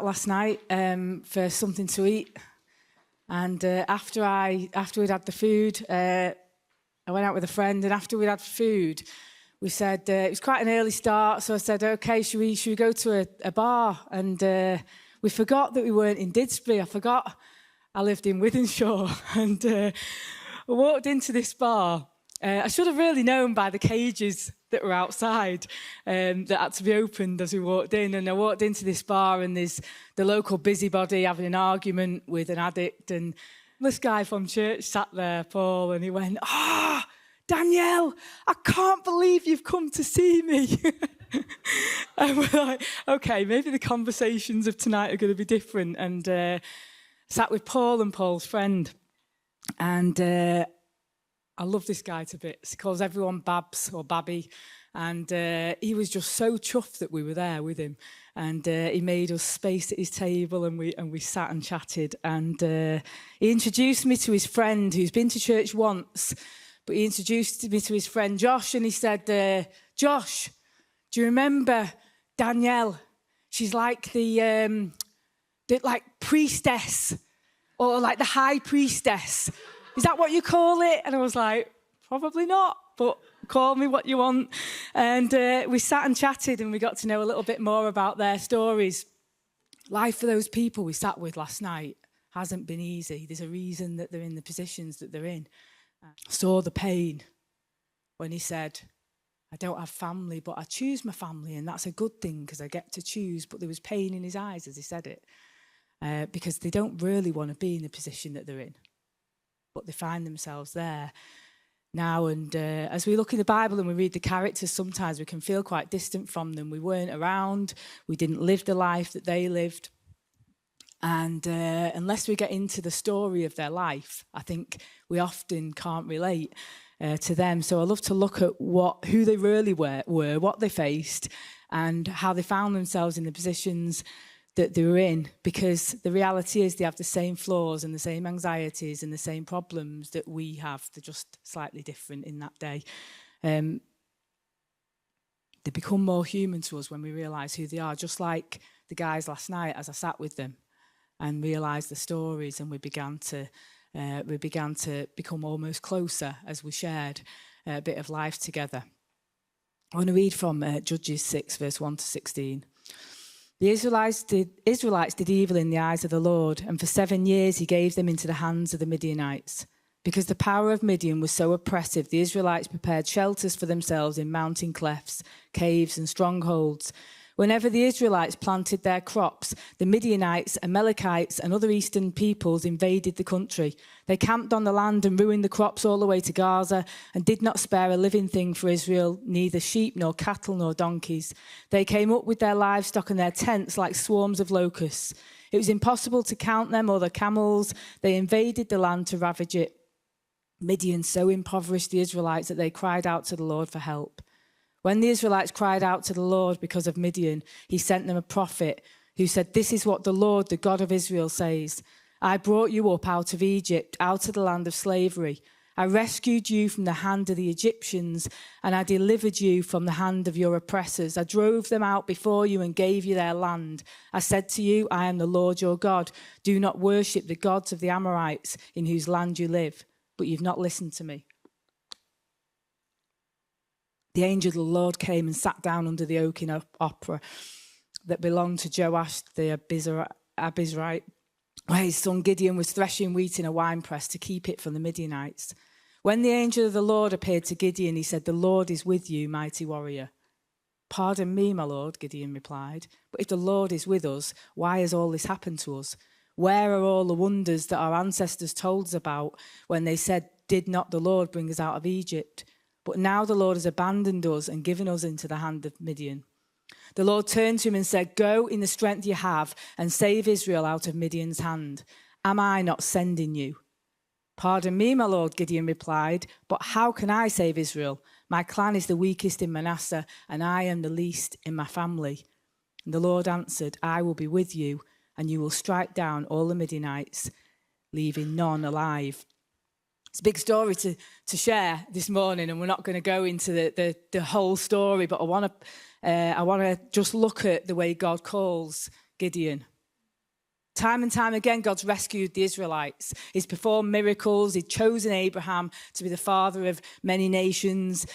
last night for something to eat. And after we'd had the food, I went out with a friend. And after we'd had food, we said, it was quite an early start. So I said, OK, should we go to a bar? And we forgot that we weren't in Didsbury. I forgot I lived in Wythenshawe. And I walked into this bar. I should have really known by the cages that were outside that had to be opened as we walked in. And I walked into this bar and there's the local busybody having an argument with an addict. And this guy from church sat there, Paul, and he went, Danielle, I can't believe you've come to see me. And we're like, OK, maybe the conversations of tonight are going to be different. And sat with Paul and Paul's friend. And I love this guy to bits. He calls everyone Babs or Babby. And he was just so chuffed that we were there with him. And he made us space at his table and we sat and chatted. And he introduced me to his friend who's been to church once. But he introduced me to his friend Josh and he said, Josh, do you remember Danielle? She's like the priestess or like the high priestess. Is that what you call it? And I was like, probably not, but call me what you want. And we sat and chatted and we got to know a little bit more about their stories. Life for those people we sat with last night hasn't been easy. There's a reason that they're in the positions that they're in. Saw the pain when he said, I don't have family, but I choose my family, and that's a good thing because I get to choose. But there was pain in his eyes as he said it, because they don't really want to be in the position that they're in. But they find themselves there now. And as we look in the Bible and we read the characters, sometimes we can feel quite distant from them. We weren't around. We didn't live the life that they lived. And unless we get into the story of their life, I think we often can't relate to them. So I love to look at who they really were, what they faced, and how they found themselves in the positions that they were in, because the reality is they have the same flaws and the same anxieties and the same problems that we have. They're just slightly different in that day. They become more human to us when we realise who they are, just like the guys last night as I sat with them and realised the stories, and we began to become almost closer as we shared a bit of life together. I want to read from Judges 6, verse 1 to 16. The Israelites did evil in the eyes of the Lord, and for 7 years he gave them into the hands of the Midianites. Because the power of Midian was so oppressive, the Israelites prepared shelters for themselves in mountain clefts, caves and strongholds. Whenever the Israelites planted their crops, the Midianites, Amalekites and other eastern peoples invaded the country. They camped on the land and ruined the crops all the way to Gaza and did not spare a living thing for Israel, neither sheep nor cattle nor donkeys. They came up with their livestock and their tents like swarms of locusts. It was impossible to count them or their camels. They invaded the land to ravage it. Midian so impoverished the Israelites that they cried out to the Lord for help. When the Israelites cried out to the Lord because of Midian, he sent them a prophet who said, "This is what the Lord, the God of Israel, says. I brought you up out of Egypt, out of the land of slavery. I rescued you from the hand of the Egyptians, and I delivered you from the hand of your oppressors. I drove them out before you and gave you their land. I said to you, I am the Lord your God. Do not worship the gods of the Amorites in whose land you live." But you've not listened to me. The angel of the Lord came and sat down under the oak in Opera that belonged to Joash the Abizrite, where his son Gideon was threshing wheat in a winepress to keep it from the Midianites. When the angel of the Lord appeared to Gideon, he said, "The Lord is with you, mighty warrior." "Pardon me, my lord," Gideon replied, "but if the Lord is with us, why has all this happened to us? Where are all the wonders that our ancestors told us about when they said, 'Did not the Lord bring us out of Egypt?' But now the Lord has abandoned us and given us into the hand of Midian." The Lord turned to him and said, "Go in the strength you have and save Israel out of Midian's hand. Am I not sending you?" "Pardon me, my lord," Gideon replied, "but how can I save Israel? My clan is the weakest in Manasseh, and I am the least in my family." And the Lord answered, "I will be with you, and you will strike down all the Midianites, leaving none alive." It's a big story to share this morning, and we're not going to go into the whole story, but I want to just look at the way God calls Gideon Time and time again, God's rescued the Israelites. He's performed miracles. He'd chosen Abraham to be the father of many nations.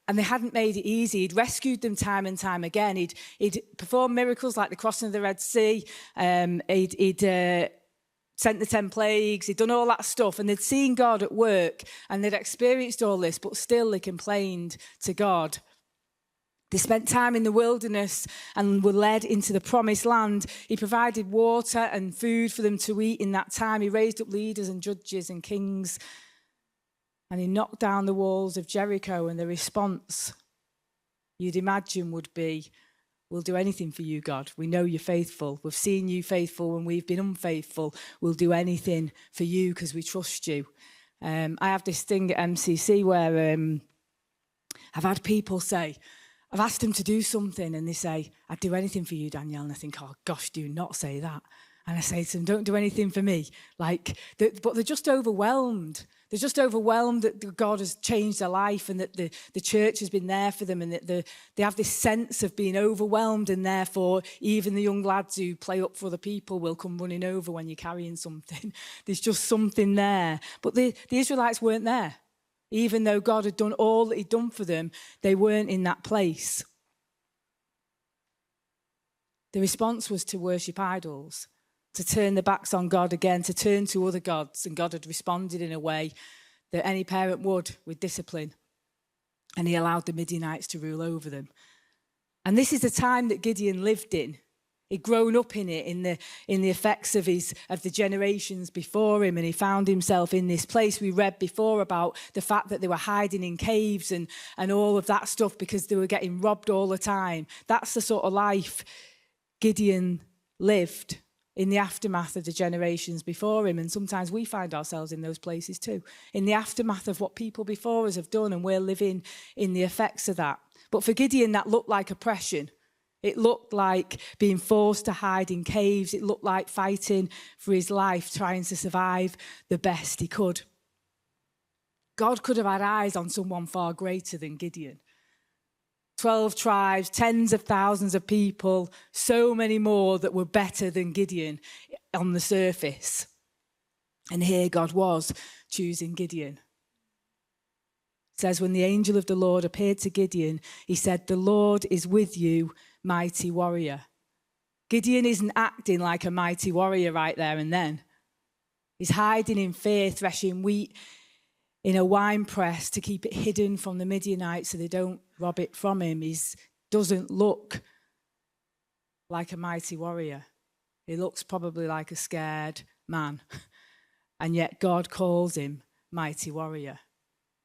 And they hadn't made it easy. He'd rescued them time and time again. He'd performed miracles like the crossing of the Red Sea. He'd sent the 10 plagues. He'd done all that stuff. And they'd seen God at work. And they'd experienced all this. But still they complained to God. They spent time in the wilderness and were led into the promised land. He provided water and food for them to eat in that time. He raised up leaders and judges and kings. And he knocked down the walls of Jericho. And the response, you'd imagine, would be, we'll do anything for you, God. We know you're faithful. We've seen you faithful when we've been unfaithful. We'll do anything for you because we trust you. I have this thing at MCC where I've had people say, I've asked them to do something and they say, I'd do anything for you, Danielle. And I think, oh, gosh, do not say that. And I say to them, don't do anything for me. But they're just overwhelmed. They're just overwhelmed that God has changed their life and that the church has been there for them and that they have this sense of being overwhelmed, and therefore even the young lads who play up for other people will come running over when you're carrying something. There's just something there. But the Israelites weren't there. Even though God had done all that he'd done for them, they weren't in that place. The response was to worship idols, to turn their backs on God again, to turn to other gods. And God had responded in a way that any parent would, with discipline. And he allowed the Midianites to rule over them. And this is the time that Gideon lived in. He'd grown up in it, in the effects of the generations before him, and he found himself in this place. We read before about the fact that they were hiding in caves and all of that stuff because they were getting robbed all the time. That's the sort of life Gideon lived in the aftermath of the generations before him. And sometimes we find ourselves in those places too, in the aftermath of what people before us have done, and we're living in the effects of that. But for Gideon, that looked like oppression. It looked like being forced to hide in caves. It looked like fighting for his life, trying to survive the best he could. God could have had eyes on someone far greater than Gideon. 12 tribes, tens of thousands of people, so many more that were better than Gideon on the surface. And here God was choosing Gideon. It says, when the angel of the Lord appeared to Gideon, he said, "The Lord is with you, mighty warrior." Gideon isn't acting like a mighty warrior right there and then. He's hiding in fear, threshing wheat in a wine press to keep it hidden from the Midianites so they don't rob it from him. He doesn't look like a mighty warrior. He looks probably like a scared man. And yet God calls him mighty warrior.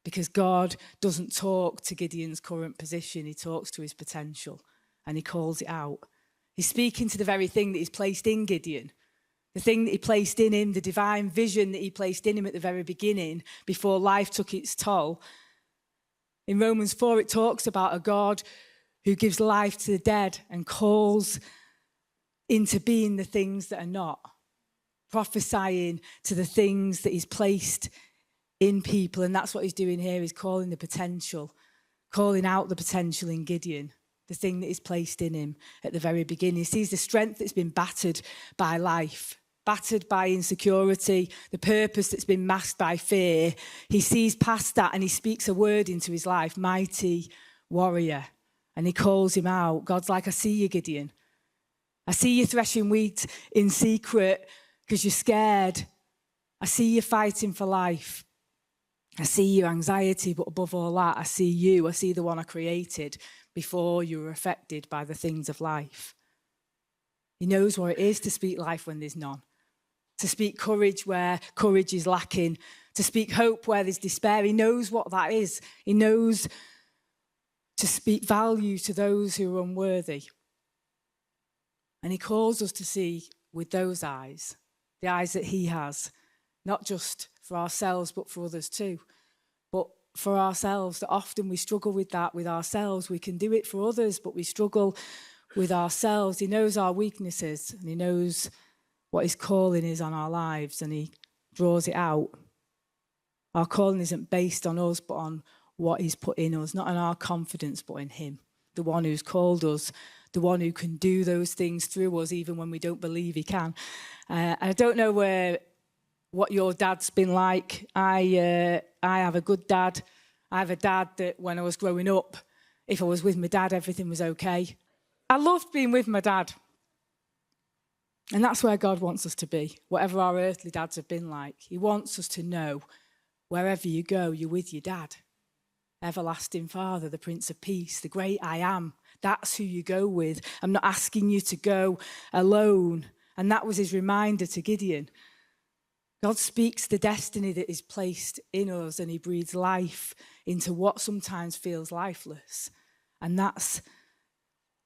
Because God doesn't talk to Gideon's current position. He talks to his potential. And he calls it out. He's speaking to the very thing that he's placed in Gideon. The thing that he placed in him, the divine vision that he placed in him at the very beginning, before life took its toll. In Romans 4, it talks about a God who gives life to the dead and calls into being the things that are not. Prophesying to the things that he's placed in people. And that's what he's doing here. He's calling the potential, calling out the potential in Gideon. The thing that is placed in him at the very beginning. He sees the strength that's been battered by life, battered by insecurity, the purpose that's been masked by fear. He sees past that and he speaks a word into his life, mighty warrior. And he calls him out. God's like, I see you, Gideon. I see you threshing wheat in secret because you're scared. I see you fighting for life. I see your anxiety, but above all that, I see you. I see the one I created before you were affected by the things of life. He knows what it is to speak life when there's none, to speak courage where courage is lacking, to speak hope where there's despair. He knows what that is. He knows to speak value to those who are unworthy. And he calls us to see with those eyes, the eyes that he has, not just for ourselves, but for others too. But for ourselves, that often we struggle with that with ourselves. We can do it for others, but we struggle with ourselves. He knows our weaknesses and he knows what his calling is on our lives and he draws it out. Our calling isn't based on us, but on what he's put in us, not on our confidence, but in him, the one who's called us, the one who can do those things through us even when we don't believe he can. I don't know what your dad's been like. I have a good dad. I have a dad that when I was growing up, if I was with my dad, everything was okay. I loved being with my dad. And that's where God wants us to be, whatever our earthly dads have been like. He wants us to know wherever you go, you're with your dad. Everlasting Father, the Prince of Peace, the great I am. That's who you go with. I'm not asking you to go alone. And that was his reminder to Gideon. God speaks the destiny that is placed in us, and he breathes life into what sometimes feels lifeless. And that's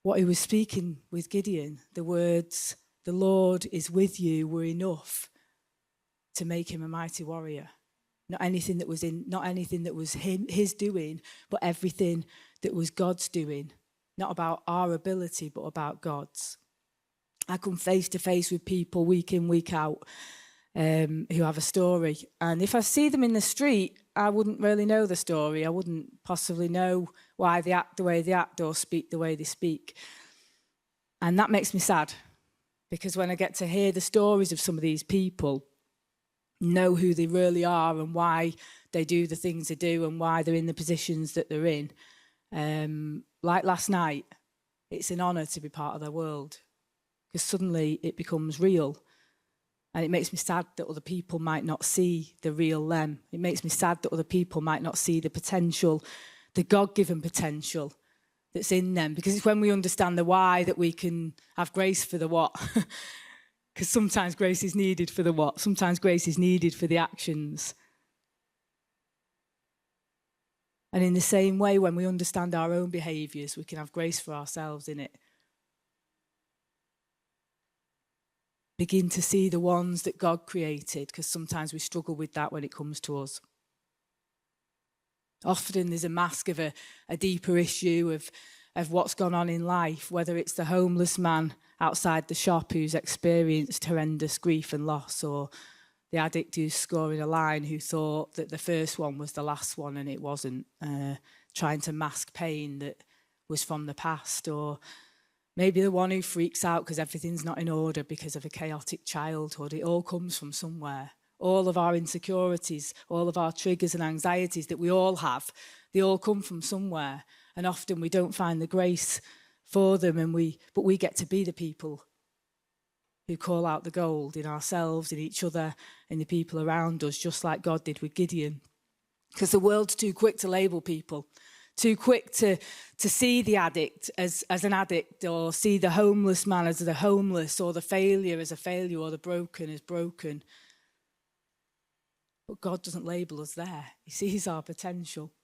what he was speaking with Gideon. The words, "The Lord is with you," were enough to make him a mighty warrior. Not anything that was his doing, but everything that was God's doing. Not about our ability, but about God's. I come face to face with people week in, week out, who have a story. And if I see them in the street, I wouldn't really know the story. I wouldn't possibly know why they act the way they act or speak the way they speak. And that makes me sad, because when I get to hear the stories of some of these people, know who they really are and why they do the things they do and why they're in the positions that they're in. Like last night, it's an honour to be part of their world, because suddenly it becomes real. And it makes me sad that other people might not see the real them. It makes me sad that other people might not see the potential, the God-given potential that's in them. Because it's when we understand the why that we can have grace for the what. Because sometimes grace is needed for the what. Sometimes grace is needed for the actions. And in the same way, when we understand our own behaviours, we can have grace for ourselves in it. Begin to see the ones that God created, because sometimes we struggle with that when it comes to us. Often there's a mask of a deeper issue of what's gone on in life, whether it's the homeless man outside the shop who's experienced horrendous grief and loss, or the addict who's scoring a line who thought that the first one was the last one and it wasn't, trying to mask pain that was from the past, or maybe the one who freaks out because everything's not in order because of a chaotic childhood. It all comes from somewhere. All of our insecurities, all of our triggers and anxieties that we all have, they all come from somewhere. And often we don't find the grace for them, but we get to be the people who call out the gold in ourselves, in each other, in the people around us, just like God did with Gideon. Because the world's too quick to label people, too quick to see the addict as an addict, or see the homeless man as the homeless, or the failure as a failure, or the broken as broken. But God doesn't label us there. He sees our potential,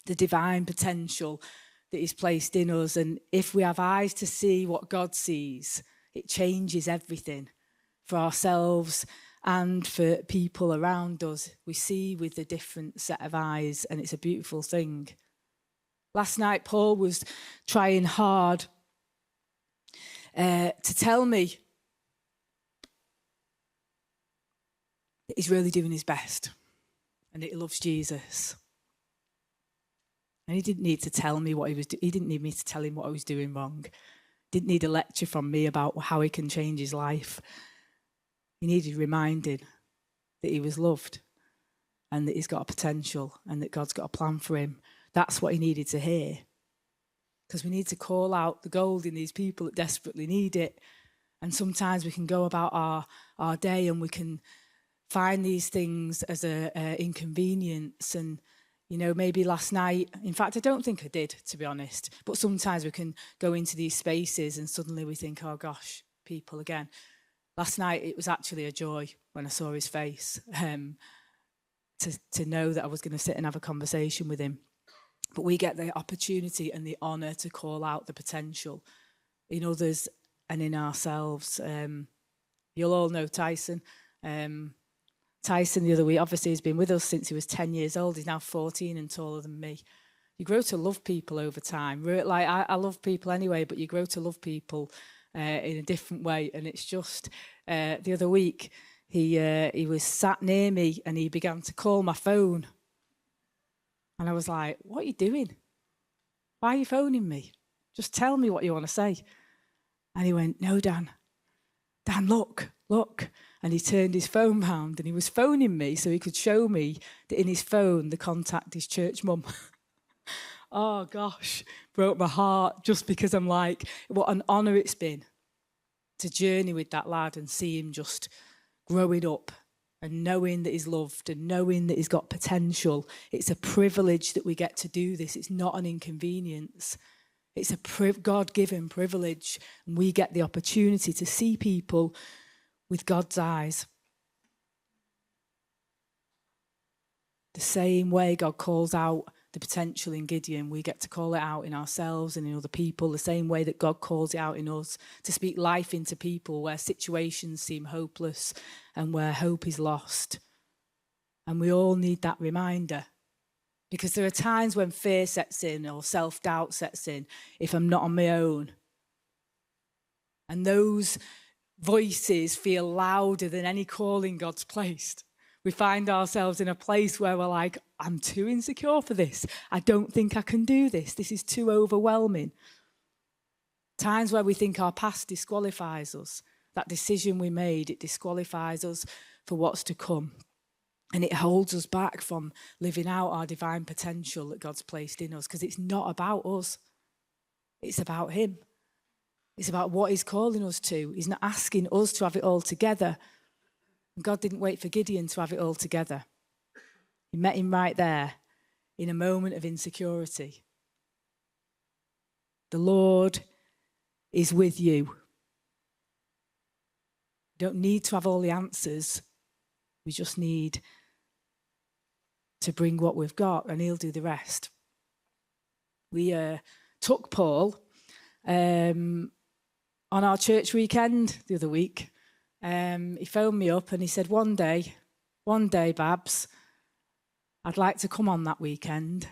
the divine potential that he's placed in us. And if we have eyes to see what God sees, it changes everything for ourselves and for people around us. We see with a different set of eyes, and it's a beautiful thing. Last night, Paul was trying hard to tell me that he's really doing his best and that he loves Jesus. And he didn't need to tell me what he was doing. He didn't need me to tell him what I was doing wrong. Didn't need a lecture from me about how he can change his life. He needed reminding that he was loved and that he's got a potential and that God's got a plan for him. That's what he needed to hear. Because we need to call out the gold in these people that desperately need it. And sometimes we can go about our day and we can find these things as a inconvenience. And, you know, maybe last night, in fact, I don't think I did, to be honest. But sometimes we can go into these spaces and suddenly we think, oh gosh, people again. Last night, it was actually a joy when I saw his face, to know that I was going to sit and have a conversation with him. But we get the opportunity and the honour to call out the potential in others and in ourselves. You'll all know Tyson. Tyson the other week, obviously, has been with us since he was 10 years old. He's now 14 and taller than me. You grow to love people over time. Like I love people anyway, but you grow to love people in a different way. And it's just the other week, he was sat near me and he began to call my phone. And I was like, what are you doing? Why are you phoning me? Just tell me what you want to say. And he went, no, Dan, look. And he turned his phone round and he was phoning me so he could show me that in his phone, the contact his church mum. Oh, gosh, broke my heart just because I'm like, what an honour it's been to journey with that lad and see him just growing up and knowing that he's loved and knowing that he's got potential. It's a privilege that we get to do this. It's not an inconvenience. It's a God-given privilege, and we get the opportunity to see people with God's eyes. The same way God calls out the potential in Gideon, we get to call it out in ourselves and in other people, the same way that God calls it out in us, to speak life into people where situations seem hopeless and where hope is lost. And we all need that reminder. Because there are times when fear sets in or self-doubt sets in if I'm not on my own. And those voices feel louder than any calling God's placed. We find ourselves in a place where we're like, I'm too insecure for this. I don't think I can do this. This is too overwhelming. Times where we think our past disqualifies us. That decision we made, it disqualifies us for what's to come. And it holds us back from living out our divine potential that God's placed in us, because it's not about us. It's about him. It's about what he's calling us to. He's not asking us to have it all together. And God didn't wait for Gideon to have it all together. He met him right there in a moment of insecurity. The Lord is with you. You don't need to have all the answers. We just need to bring what we've got, and he'll do the rest. We took Paul on our church weekend the other week. He phoned me up and he said, one day, Babs, I'd like to come on that weekend.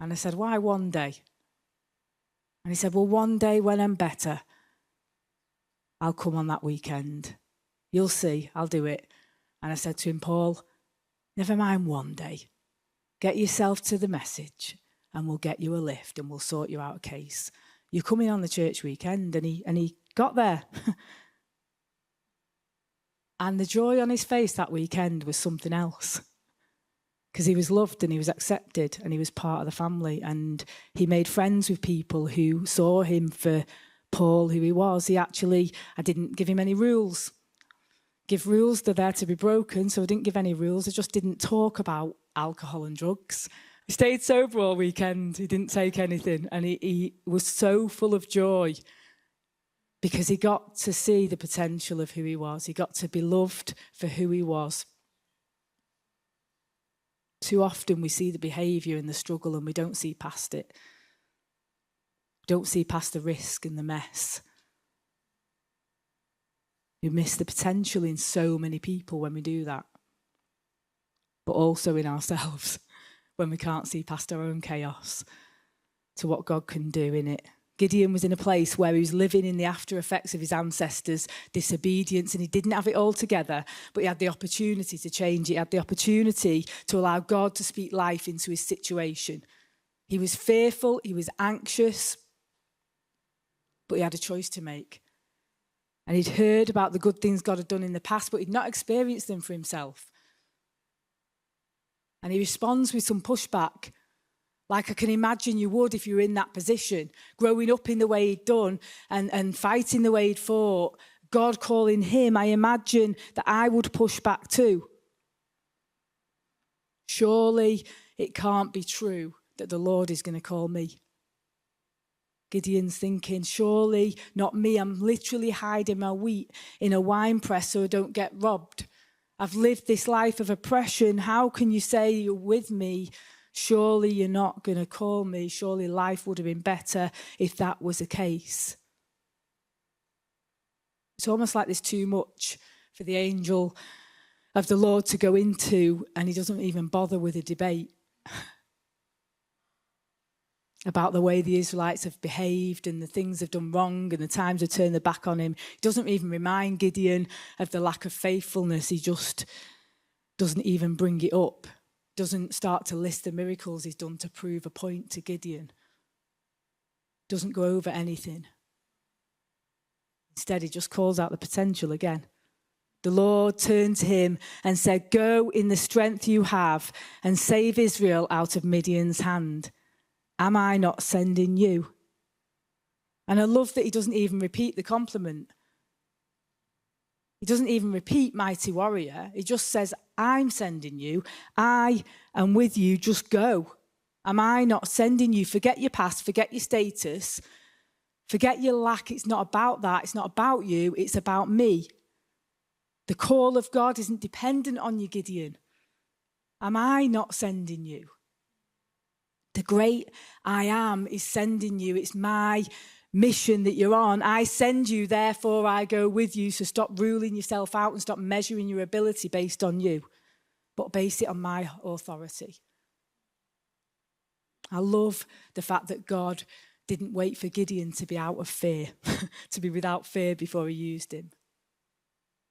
And I said, why one day? And he said, well, one day when I'm better, I'll come on that weekend. You'll see, I'll do it. And I said to him, Paul, never mind one day. Get yourself to the message and we'll get you a lift and we'll sort you out a case. You're coming on the church weekend. And he got there. And the joy on his face that weekend was something else. Because he was loved and he was accepted and he was part of the family. And he made friends with people who saw him for Paul, who he was. I didn't give him any rules. Give rules, they're there to be broken, so I didn't give any rules. I just didn't talk about alcohol and drugs. He stayed sober all weekend. He didn't take anything, and he was so full of joy because he got to see the potential of who he was. He got to be loved for who he was. Too often we see the behaviour and the struggle and we don't see past it. Don't see past the risk and the mess. We miss the potential in so many people when we do that. But also in ourselves when we can't see past our own chaos to what God can do in it. Gideon was in a place where he was living in the after effects of his ancestors' disobedience, and he didn't have it all together, but he had the opportunity to change it. He had the opportunity to allow God to speak life into his situation. He was fearful, he was anxious, but he had a choice to make. And he'd heard about the good things God had done in the past, but he'd not experienced them for himself. And he responds with some pushback, like I can imagine you would if you were in that position, growing up in the way he'd done and fighting the way he'd fought, God calling him. I imagine that I would push back too. Surely it can't be true that the Lord is going to call me. Gideon's thinking, surely not me. I'm literally hiding my wheat in a wine press so I don't get robbed. I've lived this life of oppression. How can you say you're with me? Surely you're not going to call me. Surely life would have been better if that was the case. It's almost like there's too much for the angel of the Lord to go into, and he doesn't even bother with a debate about the way the Israelites have behaved and the things they've done wrong and the times they've turned their back on him. He doesn't even remind Gideon of the lack of faithfulness. He just doesn't even bring it up. Doesn't start to list the miracles he's done to prove a point to Gideon. doesn't go over anything. Instead, he just calls out the potential again. The Lord turned to him and said, "Go in the strength you have and save Israel out of Midian's hand. Am I not sending you?" And I love that he doesn't even repeat the compliment. He doesn't even repeat mighty warrior. He just says, "I'm sending you. I am with you. Just go. Am I not sending you?" Forget your past. Forget your status. Forget your lack. It's not about that. It's not about you. It's about me. The call of God isn't dependent on you, Gideon. Am I not sending you? The great I am is sending you. It's my mission that you're on. I send you, therefore I go with you. So stop ruling yourself out and stop measuring your ability based on you, but base it on my authority. I love the fact that God didn't wait for Gideon to be out of fear, to be without fear before he used him.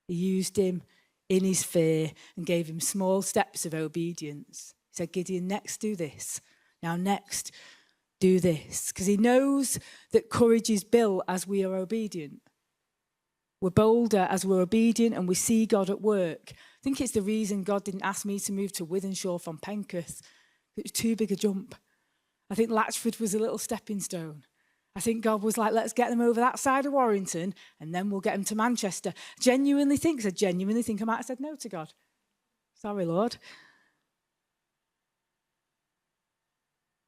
He used him in his fear and gave him small steps of obedience. He said, "Gideon, next do this. Now next do this." Because he knows that courage is built as we are obedient. We're bolder as we're obedient and we see God at work. I think it's the reason God didn't ask me to move to Wythenshawe from Penketh. It was too big a jump. I think Latchford was a little stepping stone. I think God was like, let's get them over that side of Warrington and then we'll get them to Manchester. I genuinely think I might have said no to God. Sorry, Lord.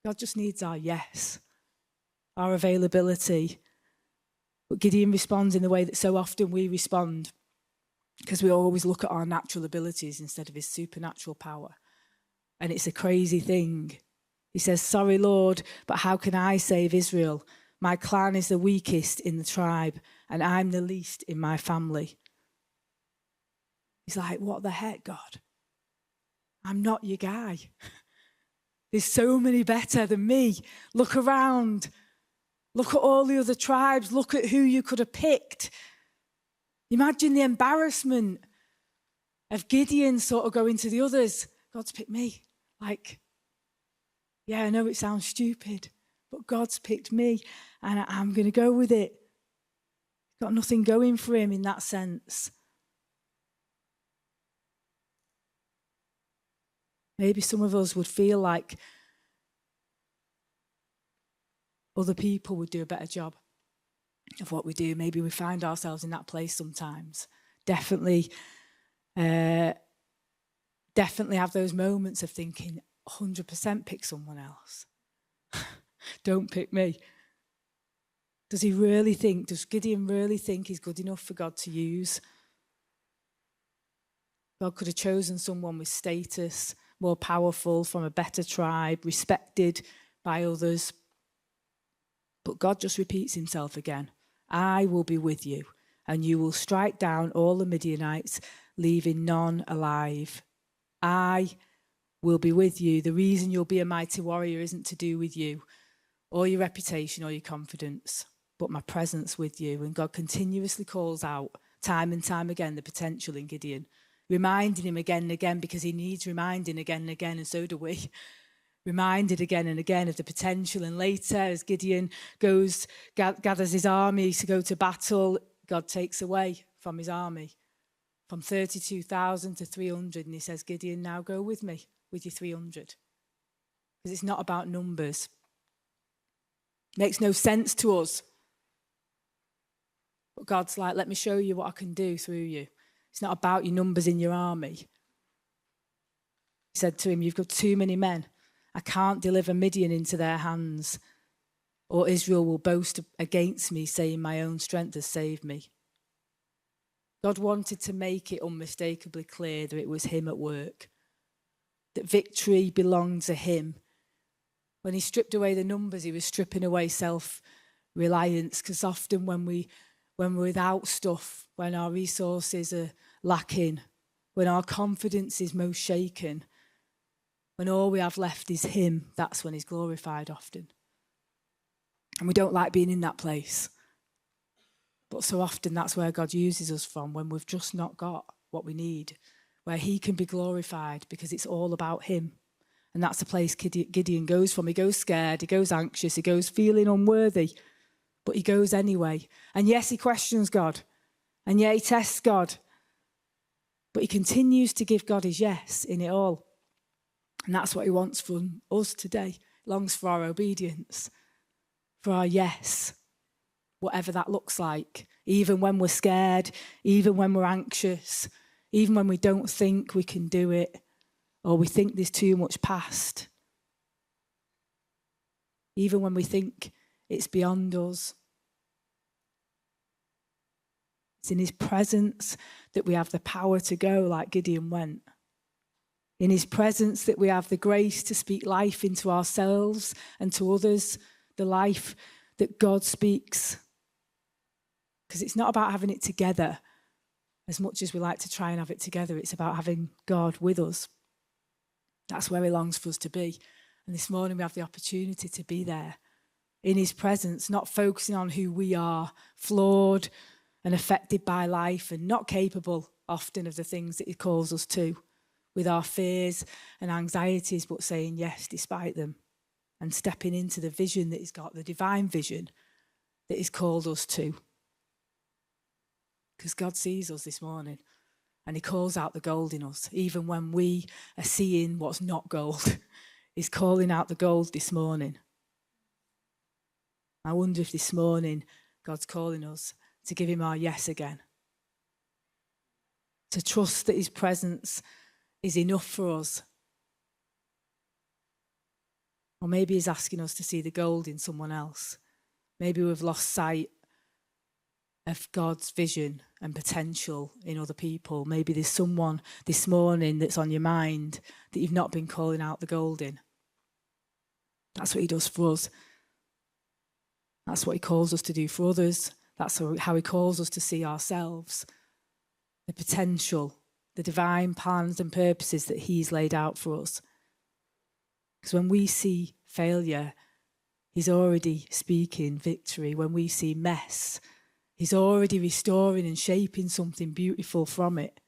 God just needs our yes, our availability. But Gideon responds in the way that so often we respond, because we always look at our natural abilities instead of his supernatural power. And it's a crazy thing. He says, "Sorry, Lord, but how can I save Israel? My clan is the weakest in the tribe, and I'm the least in my family." He's like, what the heck, God? I'm not your guy. There's so many better than me. Look around. Look at all the other tribes. Look at who you could have picked. Imagine the embarrassment of Gideon sort of going to the others. God's picked me. Like, yeah, I know it sounds stupid, but God's picked me and I'm going to go with it. Got nothing going for him in that sense. Maybe some of us would feel like other people would do a better job of what we do. Maybe we find ourselves in that place sometimes. Definitely have those moments of thinking, 100% pick someone else. Don't pick me. Does Gideon really think he's good enough for God to use? God could have chosen someone with status, more powerful, from a better tribe, respected by others. But God just repeats himself again. I will be with you, and you will strike down all the Midianites, leaving none alive. I will be with you. The reason you'll be a mighty warrior isn't to do with you or your reputation or your confidence, but my presence with you. And God continuously calls out time and time again the potential in Gideon, reminding him again and again, because he needs reminding again and again, and so do we. Reminded again and again of the potential. And later, as Gideon gathers his army to go to battle, God takes away from his army from 32,000 to 300. And he says, "Gideon, now go with me with your 300. Because it's not about numbers. Makes no sense to us. But God's like, let me show you what I can do through you. It's not about your numbers in your army. He said to him, you've got too many men. I can't deliver Midian into their hands, or Israel will boast against me, saying my own strength has saved me. God wanted to make it unmistakably clear that it was him at work, that victory belonged to him. When he stripped away the numbers, he was stripping away self-reliance, because often when we're without stuff, when our resources are lacking, when our confidence is most shaken, when all we have left is him, that's when he's glorified often. And we don't like being in that place. But so often that's where God uses us from, when we've just not got what we need, where he can be glorified because it's all about him. And that's the place Gideon goes from. He goes scared, he goes anxious, he goes feeling unworthy, but he goes anyway. And yes, he questions God. And yeah, he tests God. But he continues to give God his yes in it all. And that's what he wants from us today. He longs for our obedience, for our yes, whatever that looks like. Even when we're scared, even when we're anxious, even when we don't think we can do it, or we think there's too much past. Even when we think it's beyond us. It's in his presence that we have the power to go like Gideon went. In his presence that we have the grace to speak life into ourselves and to others, the life that God speaks. Because it's not about having it together as much as we like to try and have it together. It's about having God with us. That's where he longs for us to be. And this morning we have the opportunity to be there in his presence, not focusing on who we are, flawed and affected by life and not capable often of the things that he calls us to, with our fears and anxieties, but saying yes despite them and stepping into the vision that he's got, the divine vision that he's called us to. Because God sees us this morning and he calls out the gold in us, even when we are seeing what's not gold. He's calling out the gold this morning. I wonder if this morning God's calling us to give him our yes again. To trust that his presence is enough for us. Or maybe he's asking us to see the gold in someone else. Maybe we've lost sight of God's vision and potential in other people. Maybe there's someone this morning that's on your mind that you've not been calling out the gold in. That's what he does for us. That's what he calls us to do for others. That's how he calls us to see ourselves. The potential, the divine plans and purposes that he's laid out for us. Because when we see failure, he's already speaking victory. When we see mess, he's already restoring and shaping something beautiful from it.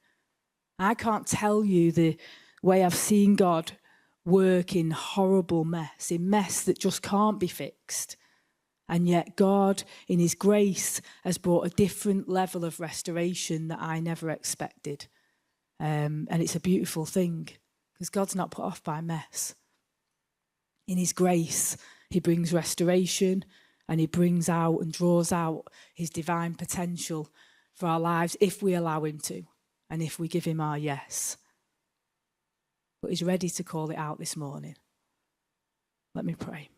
I can't tell you the way I've seen God work in horrible mess, in mess that just can't be fixed. And yet God, in his grace, has brought a different level of restoration that I never expected. And it's a beautiful thing, because God's not put off by mess. In his grace, he brings restoration, and he brings out and draws out his divine potential for our lives if we allow him to, and if we give him our yes. But he's ready to call it out this morning. Let me pray.